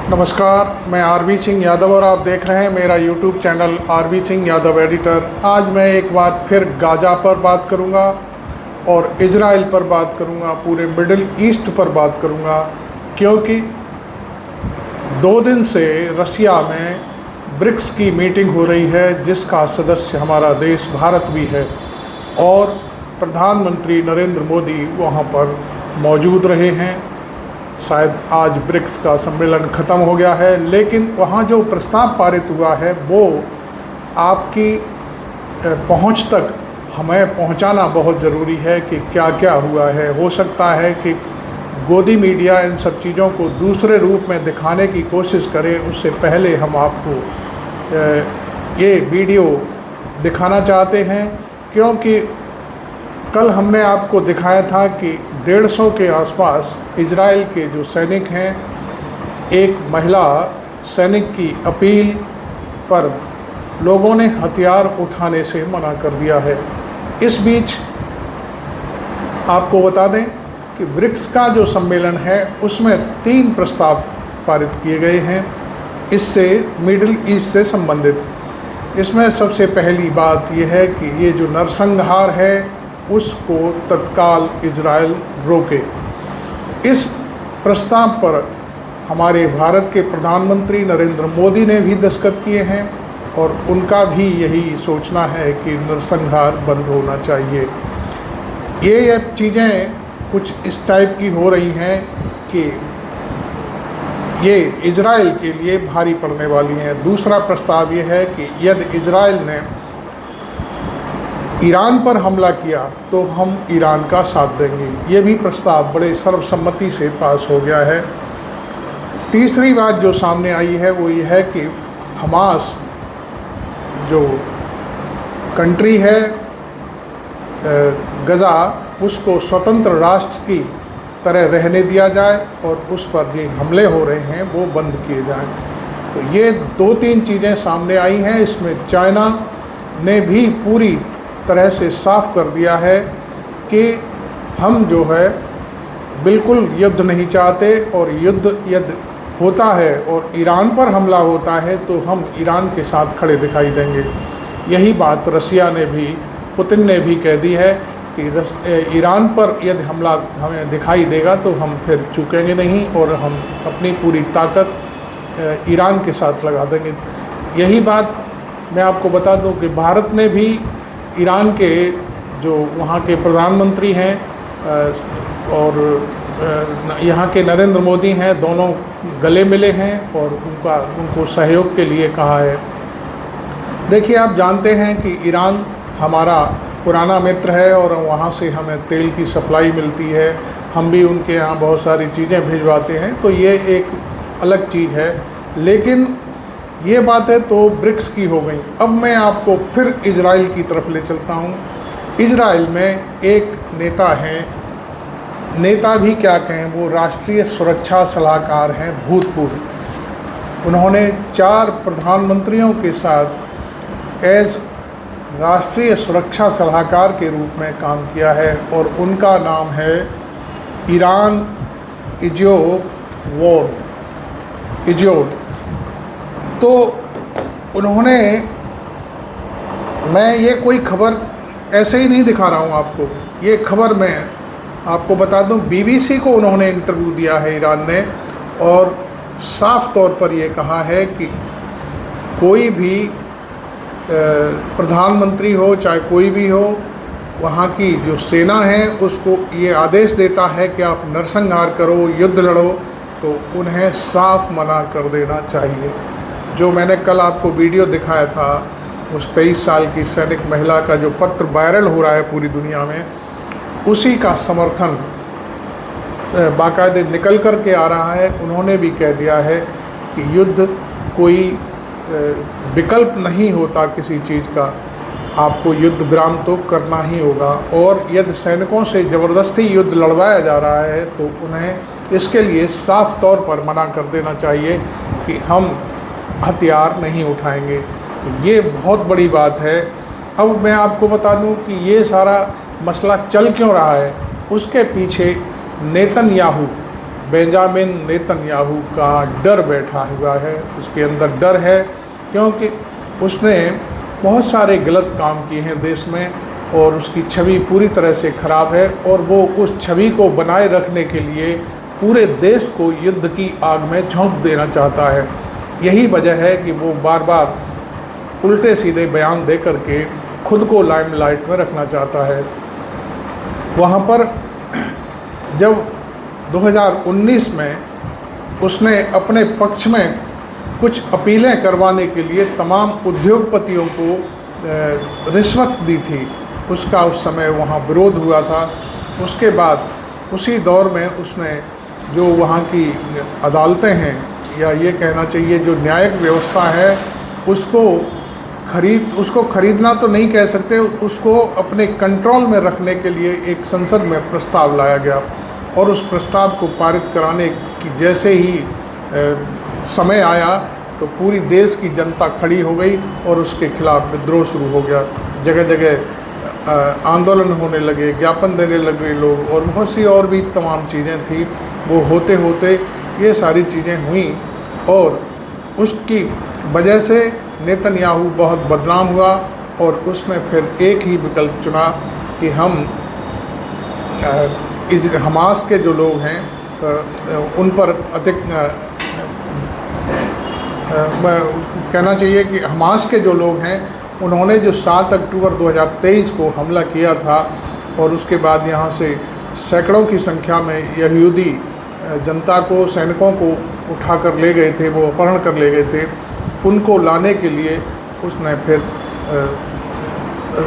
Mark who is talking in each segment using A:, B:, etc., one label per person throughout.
A: नमस्कार, मैं आरबी सिंह यादव और आप देख रहे हैं मेरा YouTube channel RB Singh Yadav editor. आज मैं एक बार फिर गाज़ा पर बात करूंगा और इजराइल पर बात करूंगा, पूरे मिडिल ईस्ट पर बात करूंगा, क्योंकि 2 दिन से रसिया में ब्रिक्स की मीटिंग हो रही है, जिसका सदस्य हमारा देश भारत भी है और प्रधानमंत्री नरेंद्र मोदी वहां पर मौजूद रहे हैं। शायद आज ब्रिक्स का सम्मेलन ख़त्म हो गया है, लेकिन वहाँ जो प्रस्ताव पारित हुआ है वो आपकी पहुँच तक हमें पहुँचाना बहुत ज़रूरी है कि क्या क्या हुआ है। हो सकता है कि गोदी मीडिया इन सब चीज़ों को दूसरे रूप में दिखाने की कोशिश करे, उससे पहले हम आपको ये वीडियो दिखाना चाहते हैं, क्योंकि कल हमने आपको दिखाया था कि 150 के आसपास इजराइल के जो सैनिक हैं, एक महिला सैनिक की अपील पर लोगों ने हथियार उठाने से मना कर दिया है। इस बीच आपको बता दें कि ब्रिक्स का जो सम्मेलन है उसमें 3 प्रस्ताव पारित किए गए हैं, इससे मिडिल ईस्ट से संबंधित। इसमें सबसे पहली बात यह है कि ये जो नरसंहार है उसको तत्काल इजराइल रोके। इस प्रस्ताव पर हमारे भारत के प्रधानमंत्री नरेंद्र मोदी ने भी दस्तखत किए हैं और उनका भी यही सोचना है कि नरसंहार बंद होना चाहिए। ये चीज़ें कुछ इस टाइप की हो रही हैं कि ये इजराइल के लिए भारी पड़ने वाली हैं। दूसरा प्रस्ताव ये है कि यदि इजराइल ने ईरान पर हमला किया तो हम ईरान का साथ देंगे। ये भी प्रस्ताव बड़े सर्वसम्मति से पास हो गया है। तीसरी बात जो सामने आई है वो ये है कि हमास जो कंट्री है गज़ा, उसको स्वतंत्र राष्ट्र की तरह रहने दिया जाए और उस पर जो हमले हो रहे हैं वो बंद किए जाएं। तो ये 2-3 चीज़ें सामने आई हैं। इसमें चाइना ने भी पूरी तरह से साफ कर दिया है कि हम जो है बिल्कुल युद्ध नहीं चाहते, और युद्ध यदि होता है और ईरान पर हमला होता है तो हम ईरान के साथ खड़े दिखाई देंगे। यही बात रसिया ने भी, पुतिन ने भी कह दी है कि ईरान पर यदि हमला हमें दिखाई देगा तो हम फिर चूकेंगे नहीं और हम अपनी पूरी ताकत ईरान के साथ लगा देंगे। यही बात मैं आपको बता दूं कि भारत ने भी ईरान के जो वहाँ के प्रधानमंत्री हैं और यहाँ के नरेंद्र मोदी हैं, दोनों गले मिले हैं और उनको सहयोग के लिए कहा है। देखिए, आप जानते हैं कि ईरान हमारा पुराना मित्र है और वहाँ से हमें तेल की सप्लाई मिलती है, हम भी उनके यहाँ बहुत सारी चीज़ें भिजवाते हैं, तो ये एक अलग चीज़ है। लेकिन ये बातें तो ब्रिक्स की हो गई। अब मैं आपको फिर इजराइल की तरफ ले चलता हूँ। इजराइल में एक नेता हैं, नेता भी क्या कहें, वो राष्ट्रीय सुरक्षा सलाहकार हैं भूतपूर्व। उन्होंने 4 प्रधानमंत्रियों के साथ एज राष्ट्रीय सुरक्षा सलाहकार के रूप में काम किया है और उनका नाम है ईरान इज़ोव। तो उन्होंने, मैं ये कोई खबर ऐसे ही नहीं दिखा रहा हूँ आपको, ये खबर मैं आपको बता दूँ, बीबीसी को उन्होंने इंटरव्यू दिया है ईरान ने, और साफ तौर पर ये कहा है कि कोई भी प्रधानमंत्री हो, चाहे कोई भी हो, वहाँ की जो सेना है उसको ये आदेश देता है कि आप नरसंहार करो, युद्ध लड़ो, तो उन्हें साफ मना कर देना चाहिए। जो मैंने कल आपको वीडियो दिखाया था, उस 23 साल की सैनिक महिला का जो पत्र वायरल हो रहा है पूरी दुनिया में, उसी का समर्थन बाकायदे निकल कर के आ रहा है। उन्होंने भी कह दिया है कि युद्ध कोई विकल्प नहीं होता किसी चीज़ का, आपको युद्ध विराम तो करना ही होगा, और यदि सैनिकों से ज़बरदस्ती युद्ध लड़वाया जा रहा है तो उन्हें इसके लिए साफ तौर पर मना कर देना चाहिए कि हम हथियार नहीं उठाएंगे। तो ये बहुत बड़ी बात है। अब मैं आपको बता दूं कि ये सारा मसला चल क्यों रहा है, उसके पीछे नेतन्याहू बेंजामिन नेतन्याहू का डर बैठा हुआ है, उसके अंदर डर है, क्योंकि उसने बहुत सारे गलत काम किए हैं देश में और उसकी छवि पूरी तरह से ख़राब है और वो उस छवि को बनाए रखने के लिए पूरे देश को युद्ध की आग में झोंक देना चाहता है। यही वजह है कि वो बार बार उल्टे सीधे बयान दे करके खुद को लाइमलाइट में रखना चाहता है। वहाँ पर जब 2019 में उसने अपने पक्ष में कुछ अपीलें करवाने के लिए तमाम उद्योगपतियों को रिश्वत दी थी, उसका उस समय वहाँ विरोध हुआ था। उसके बाद उसी दौर में उसने जो वहाँ की अदालतें हैं, या ये कहना चाहिए जो न्यायिक व्यवस्था है, उसको खरीदना तो नहीं कह सकते, उसको अपने कंट्रोल में रखने के लिए एक संसद में प्रस्ताव लाया गया और उस प्रस्ताव को पारित कराने की जैसे ही समय आया तो पूरी देश की जनता खड़ी हो गई और उसके खिलाफ विद्रोह शुरू हो गया। जगह जगह आंदोलन होने लगे, ज्ञापन देने लगे लोग, और बहुत सी और भी तमाम चीज़ें थी। वो होते होते ये सारी चीज़ें हुई और उसकी वजह से नेतन्याहू बहुत बदनाम हुआ और उसने फिर एक ही विकल्प चुना कि हम हमास के जो लोग हैं उन पर अधिक कहना चाहिए कि हमास के जो लोग हैं उन्होंने जो 7 अक्टूबर 2023 को हमला किया था और उसके बाद यहाँ से सैकड़ों की संख्या में यहूदी जनता को, सैनिकों को उठा कर ले गए थे, वो अपहरण कर ले गए थे, उनको लाने के लिए उसने फिर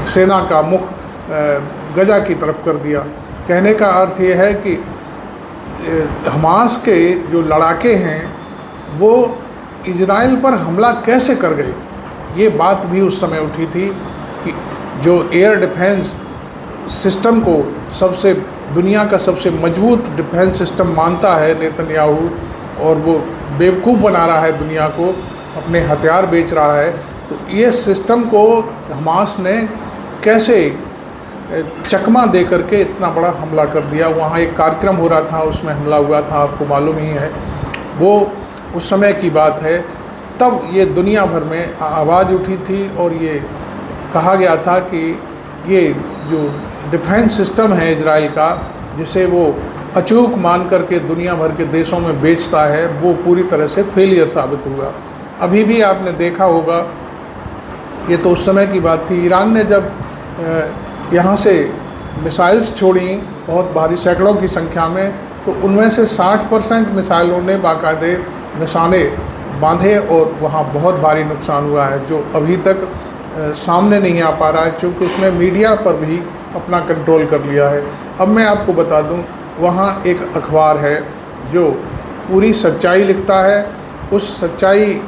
A: सेना का मुख गजा की तरफ कर दिया। कहने का अर्थ ये है कि हमास के जो लड़ाके हैं वो इजराइल पर हमला कैसे कर गए, ये बात भी उस समय उठी थी कि जो एयर डिफेंस सिस्टम को दुनिया का सबसे मजबूत डिफेंस सिस्टम मानता है नेतन्याहू, और वो बेवकूफ़ बना रहा है दुनिया को, अपने हथियार बेच रहा है, तो ये सिस्टम को हमास ने कैसे चकमा दे करके इतना बड़ा हमला कर दिया। वहाँ एक कार्यक्रम हो रहा था, उसमें हमला हुआ था, आपको मालूम ही है, वो उस समय की बात है। तब ये दुनिया भर में आवाज़ उठी थी और ये कहा गया था कि ये जो डिफेंस सिस्टम है इजराइल का, जिसे वो अचूक मान करके दुनिया भर के देशों में बेचता है, वो पूरी तरह से फेलियर साबित हुआ। अभी भी आपने देखा होगा, ये तो उस समय की बात थी, ईरान ने जब यहाँ से मिसाइल्स छोड़ी बहुत भारी सैकड़ों की संख्या में, तो उनमें से 60% मिसाइलों ने बाकायदे निशाने बांधे और वहाँ बहुत भारी नुकसान हुआ है, जो अभी तक सामने नहीं आ पा रहा है, क्योंकि उसने मीडिया पर भी अपना कंट्रोल कर लिया है। अब मैं आपको बता दूं, वहाँ एक अखबार है जो पूरी सच्चाई लिखता है। उस सच्चाई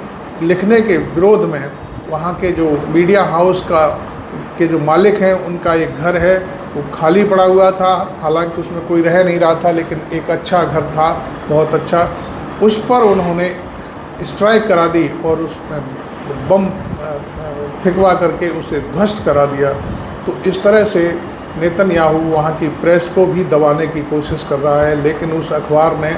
A: लिखने के विरोध में वहाँ के जो मीडिया हाउस के जो मालिक हैं, उनका एक घर है, वो खाली पड़ा हुआ था, हालांकि उसमें कोई रह नहीं रहा था, लेकिन एक अच्छा घर था, बहुत अच्छा। उस पर उन्होंने स्ट्राइक करा दी और उसमें बम फेंकवा करके उसे ध्वस्त करा दिया। तो इस तरह से नेतन्याहू वहाँ की प्रेस को भी दबाने की कोशिश कर रहा है, लेकिन उस अखबार ने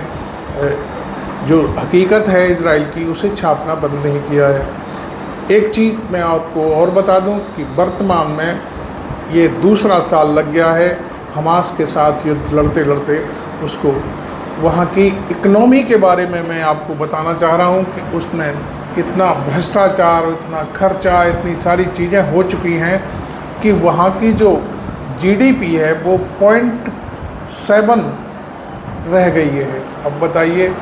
A: जो हकीकत है इजराइल की, उसे छापना बंद नहीं किया है। एक चीज़ मैं आपको और बता दूं कि वर्तमान में ये दूसरा साल लग गया है हमास के साथ युद्ध लड़ते लड़ते उसको। वहाँ की इकनॉमी के बारे में मैं आपको बताना चाह रहा हूँ कि उसने इतना भ्रष्टाचार, इतना खर्चा, इतनी सारी चीज़ें हो चुकी हैं कि वहाँ की जो जीडीपी है वो 0.7 रह गई है। अब बताइए,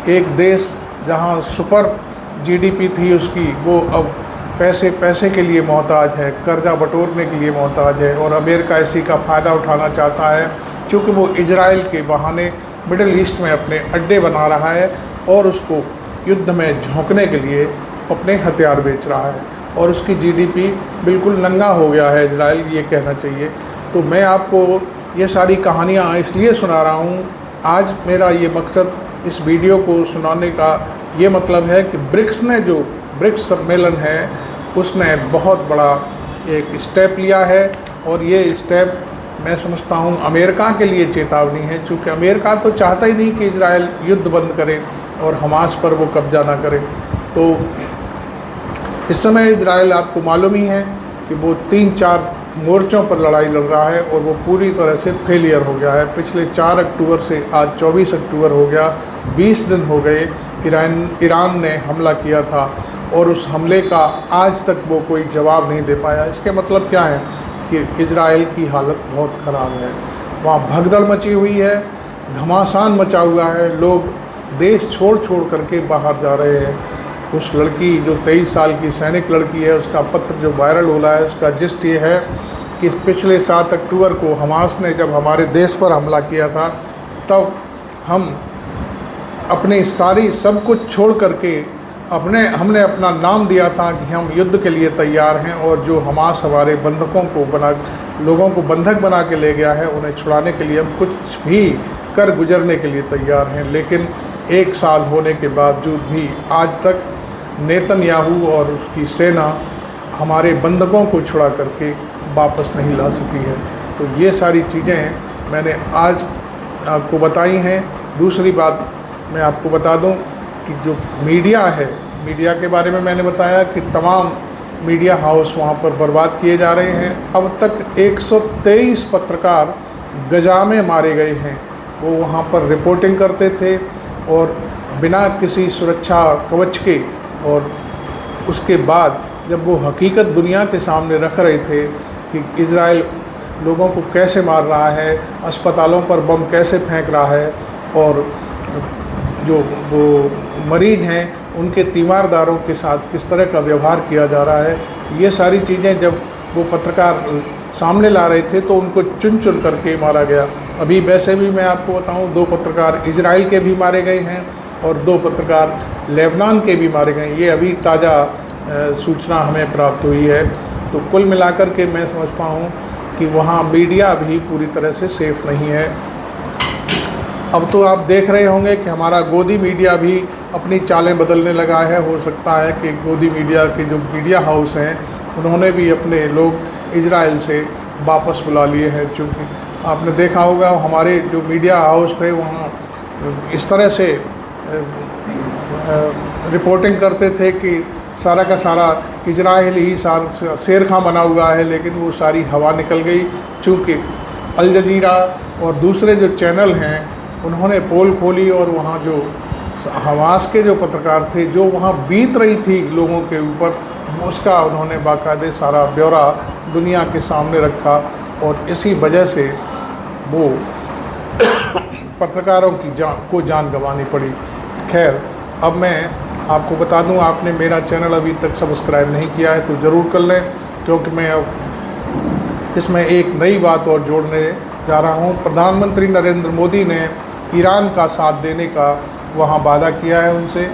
A: एक देश जहाँ सुपर जीडीपी थी उसकी, वो अब पैसे के लिए मोहताज है, कर्जा बटोरने के लिए मोहताज है, और अमेरिका इसी का फ़ायदा उठाना चाहता है, क्योंकि वो इजराइल के बहाने मिडिल ईस्ट में अपने अड्डे बना रहा है और उसको युद्ध में झोंकने के लिए अपने हथियार बेच रहा है, और उसकी जीडीपी बिल्कुल नंगा हो गया है इजराइल, ये कहना चाहिए। तो मैं आपको ये सारी कहानियाँ इसलिए सुना रहा हूँ। आज मेरा ये मकसद इस वीडियो को सुनाने का ये मतलब है कि ब्रिक्स सम्मेलन है, उसने बहुत बड़ा एक स्टेप लिया है, और ये स्टेप मैं समझता हूँ अमेरिका के लिए चेतावनी है, क्योंकि अमेरिका तो चाहता ही नहीं कि इजराइल युद्ध बंद करे और हमास पर वो कब्जा ना करे। तो इस समय इजराइल, आपको मालूम ही है कि वो 3-4 मोर्चों पर लड़ाई लड़ रहा है और वो पूरी तरह से फेलियर हो गया है। पिछले 4 अक्टूबर से आज 24 अक्टूबर हो गया, 20 दिन हो गए ईरान ने हमला किया था और उस हमले का आज तक वो कोई जवाब नहीं दे पाया। इसके मतलब क्या है कि इजराइल की हालत बहुत ख़राब है। वहाँ भगदड़ मची हुई है, घमासान मचा हुआ है, लोग देश छोड़ छोड़ करके बाहर जा रहे हैं। उस लड़की जो 23 साल की सैनिक लड़की है, उसका पत्र जो वायरल हो रहा है, उसका जिस्ट ये है कि पिछले 7 अक्टूबर को हमास ने जब हमारे देश पर हमला किया था, तब हम अपनी सारी सब कुछ छोड़ करके हमने अपना नाम दिया था कि हम युद्ध के लिए तैयार हैं, और जो हमास हमारे लोगों को बंधक बना के ले गया है, उन्हें छुड़ाने के लिए हम कुछ भी कर गुजरने के लिए तैयार हैं। लेकिन 1 साल होने के बावजूद भी आज तक नेतन्याहू और उसकी सेना हमारे बंधकों को छुड़ा करके वापस नहीं ला सकी है। तो ये सारी चीज़ें मैंने आज आपको बताई हैं। दूसरी बात मैं आपको बता दूं कि जो मीडिया है, मीडिया के बारे में मैंने बताया कि तमाम मीडिया हाउस वहाँ पर बर्बाद किए जा रहे हैं। अब तक 123 पत्रकार गजा में मारे गए हैं। वो वहाँ पर रिपोर्टिंग करते थे और बिना किसी सुरक्षा कवच के, और उसके बाद जब वो हकीकत दुनिया के सामने रख रहे थे कि इजराइल लोगों को कैसे मार रहा है, अस्पतालों पर बम कैसे फेंक रहा है, और जो वो मरीज हैं उनके तीमारदारों के साथ किस तरह का व्यवहार किया जा रहा है, ये सारी चीज़ें जब वो पत्रकार सामने ला रहे थे तो उनको चुन चुन करके मारा गया। अभी वैसे भी मैं आपको बताऊं, 2 पत्रकार इजराइल के भी मारे गए हैं और 2 पत्रकार लेबनान के भी मारे गए। ये अभी ताज़ा सूचना हमें प्राप्त हुई है। तो कुल मिलाकर के मैं समझता हूँ कि वहाँ मीडिया भी पूरी तरह से सेफ़ नहीं है। अब तो आप देख रहे होंगे कि हमारा गोदी मीडिया भी अपनी चालें बदलने लगा है। हो सकता है कि गोदी मीडिया के जो मीडिया हाउस हैं, उन्होंने भी अपने लोग इजराइल से वापस बुला लिए हैं। चूँकि आपने देखा होगा हमारे जो मीडिया हाउस थे वहाँ इस तरह से रिपोर्टिंग करते थे कि सारा का सारा इजराइल ही शेर खां बना हुआ है, लेकिन वो सारी हवा निकल गई। चूँकि अल जजीरा और दूसरे जो चैनल हैं उन्होंने पोल खोली और वहाँ जो हमास के जो पत्रकार थे, जो वहाँ बीत रही थी लोगों के ऊपर, उसका उन्होंने बाकायदे सारा ब्यौरा दुनिया के सामने रखा, और इसी वजह से वो पत्रकारों की जान गंवानी पड़ी। खैर, अब मैं आपको बता दूं, आपने मेरा चैनल अभी तक सब्सक्राइब नहीं किया है तो ज़रूर कर लें, क्योंकि मैं अब इसमें एक नई बात और जोड़ने जा रहा हूं। प्रधानमंत्री नरेंद्र मोदी ने ईरान का साथ देने का वहां वादा किया है उनसे,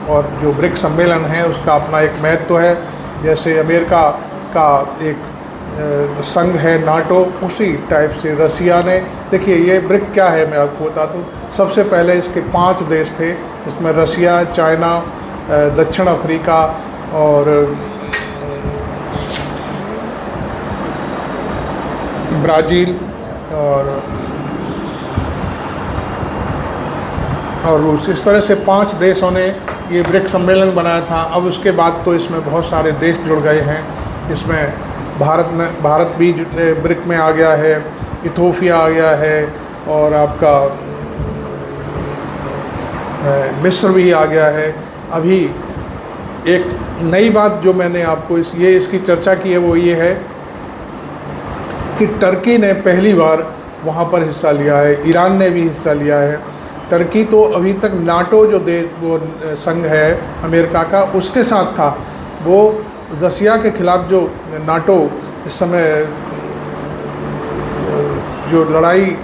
A: और जो ब्रिक्स सम्मेलन है उसका अपना एक महत्व है। जैसे अमेरिका का एक संघ है नाटो, उसी टाइप से रसिया ने, देखिए ये ब्रिक क्या है मैं आपको बता दूँ। सबसे पहले इसके 5 देश थे, इसमें रसिया, चाइना, दक्षिण अफ्रीका और ब्राज़ील और रूस। इस तरह से 5 देशों ने ये ब्रिक सम्मेलन बनाया था। अब उसके बाद तो इसमें बहुत सारे देश जुड़ गए हैं। इसमें भारत भी ब्रिक में आ गया है, इथोपिया आ गया है, और आपका मिस्र भी आ गया है। अभी एक नई बात जो मैंने आपको इसकी चर्चा की है वो ये है कि टर्की ने पहली बार वहाँ पर हिस्सा लिया है, ईरान ने भी हिस्सा लिया है। टर्की तो अभी तक नाटो जो वो संघ है अमेरिका का, उसके साथ था। वो रसिया के खिलाफ जो नाटो इस समय जो लड़ाई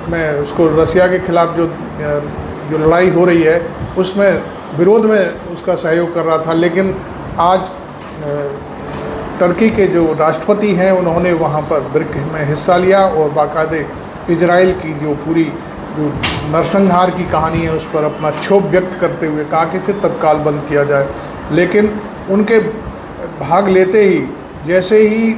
A: में उसको रसिया के खिलाफ जो लड़ाई हो रही है उसमें विरोध में उसका सहयोग कर रहा था। लेकिन आज टर्की के जो राष्ट्रपति हैं उन्होंने वहाँ पर ब्रिक में हिस्सा लिया और बाकायदे इजराइल की जो पूरी जो नरसंहार की कहानी है उस पर अपना क्षोभ व्यक्त करते हुए कहा कि इसे तत्काल बंद किया जाए। लेकिन उनके भाग लेते ही जैसे ही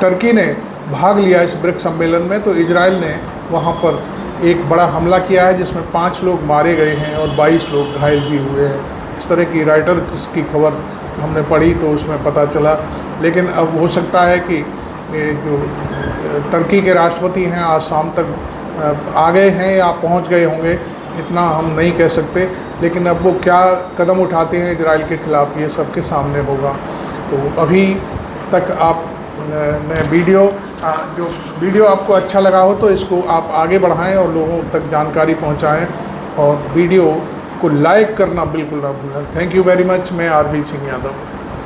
A: टर्की ने भाग लिया इस ब्रिक्स सम्मेलन में, तो इजराइल ने वहाँ पर एक बड़ा हमला किया है जिसमें 5 लोग मारे गए हैं और 22 लोग घायल भी हुए हैं। इस तरह की रॉयटर्स की खबर हमने पढ़ी तो उसमें पता चला। लेकिन अब हो सकता है कि जो टर्की के राष्ट्रपति हैं आज शाम तक आ गए हैं या पहुंच गए होंगे, इतना हम नहीं कह सकते। लेकिन अब वो क्या कदम उठाते हैं इजराइल के ख़िलाफ़, ये सबके सामने होगा। तो अभी तक आप ने जो वीडियो आपको अच्छा लगा हो तो इसको आप आगे बढ़ाएं और लोगों तक जानकारी पहुंचाएं, और वीडियो को लाइक करना बिल्कुल ना भूलें। Thank you very much. मैं आरबी सिंह यादव।